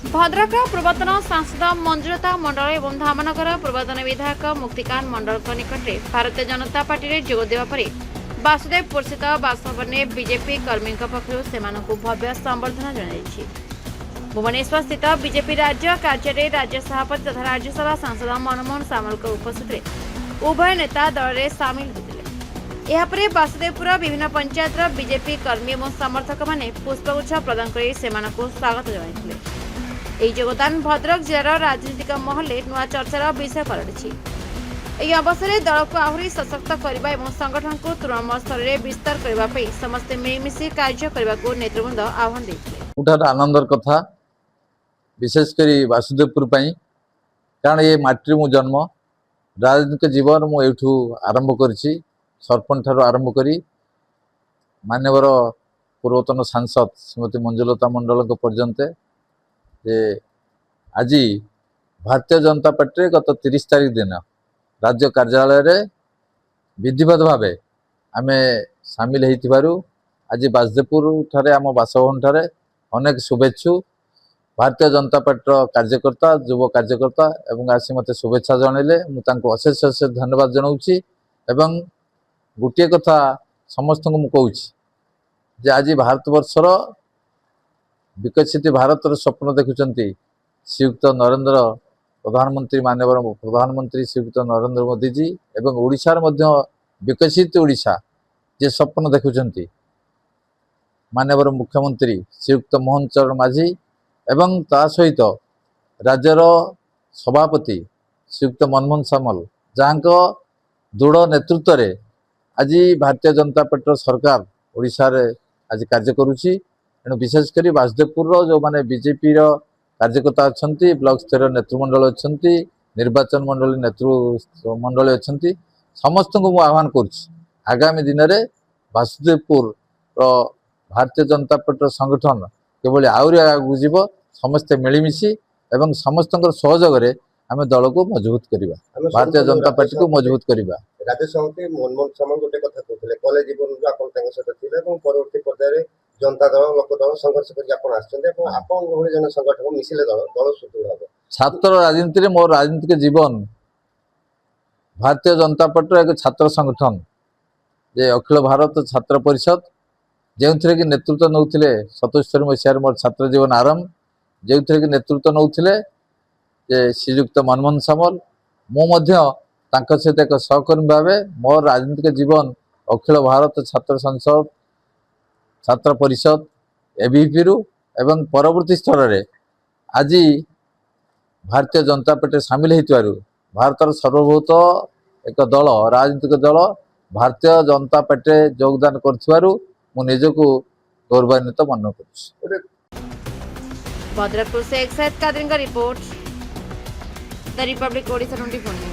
भद्रक पूर्वतन सांसद मंजुलता मंडल और धामनगर पूर्वतन विधायक मुक्तिकांत मंडल निकट में भारतीय जनता पार्टी में जोग देवा पर वासुदेवपुर स्थित बासभवन में बीजेपी कर्मी पक्षर से भव्य संबर्धना जन भुवनेश्वर स्थित बीजेपी राज्य कार्यालय राज्य सभापति तथा राज्यसभा सांसद मनमोहन सामल उपस्थित में उभय नेता दल में सामिल होते यापर वासुदेवपुर विभिन्न पंचायत बीजेपी कर्मी और समर्थक मैंने पुष्पगुच्छ प्रदान कर स्वागत जन योगदान भद्रक जिलार राजनीतिक महल नुआ चर्चार विषय पलटि अवसर में दल को आहरी सशक्त करने और संगठन को तृणमूल स्तर में विस्तार करने समस्ते मिलमिशि कार्य करने को नेतृवृंद आह्वान देते। आनंदर कथा विशेषकर वासुदेवपुर कारण ये माटी मु जन्म राजनीतिक जीवन मुठू आरंभ करी सरपंच ठार आरंभ करी मान्यवर पूर्वतन सांसद श्रीमती मंजुलता मंडल पर्यंत जे आज भारतीय जनता पार्टी गत 30 तारीख दिन राज्य कार्यालय रे विधिवत भाव आम सामिल हो आज वासुदेवपुर ठारे आम बासभवन ठारे अनेक शुभेच्छु भारतीय जनता पार्टी कार्यकर्ता युव कार्यकर्ता एवं आसी मत शुभेच्छा जनइले अशेष अशेष धन्यवाद जनाऊँगी एवं गोटे कथा समस्त को कहूँ आज भारतवर्षर विकसित भारतर स्वप्न देखुंट श्रीयुक्त नरेंद्र प्रधानमंत्री माननीय प्रधानमंत्री श्रीयुक्त नरेंद्र मोदी जी एवं ओडिशार मध्य विकसित ओडिशा जे स्वप्न देखुंट माननीय मुख्यमंत्री श्रीयुक्त मोहन चरण माझी एवं ता सहित राज्यर सभापति श्रीयुक्त मनमोहन सामल जहाँ दृढ़ नेतृत्व रे आज भारतीय जनता पार्टी सरकार ओडिशा रे आज कार्य करुच्ची तेणु विशेषकर वासुदेवपुर जो माने बीजेपी कार्यकर्ता अच्छा ब्लॉक स्तर नेतृमंडल अच्छा निर्वाचन मंडल नेतृमंडल अच्छा समस्त को मुझे आह्वान करगामी दिन में वासुदेवपुर भारतीय जनता पार्टी संगठन केवल आहरी आगू जीव समस्ते मिलमिशि एवं समस्त सहयोग आम दल को मजबूत करवा भारतीय जनता पार्टी को मजबूत करवा। राज्य सभापति मनमोहन सामल गोटे कथा कहते कॉलेज जीवन परवर्ती पर्यायर जनता दल लोक दल संघर्ष करके जन संगठन मिसिले दल दल सुदृढ़ हम छात्र राजनीति में मोर राजनीतिक जीवन भारतीय जनता पार्टी एक छात्र संगठन जे अखिल भारत छात्र परिषद जो थे कि नेतृत्व नौले 77 मसीह मोर छात्र जीवन आरंभ जो थे कि नेतृत्व नौले श्रीयुक्त मनमोहन सामल मुझे सहित एक सहकर्मी भाव मोर राजनीतिक जीवन अखिल भारत छात्र संसद छात्र परिषद एबीपी रु एवं परवर्ती स्तर में आज भारतीय जनता पार्टी सामिल हो भारतर सर्वभूत एक दल राजनीतिक दल भारतीय जनता पार्टी योगदान कर निजक गौरवान्वित मन कर। भद्रक से रिपोर्ट द रिपब्लिक ओडिशा 24।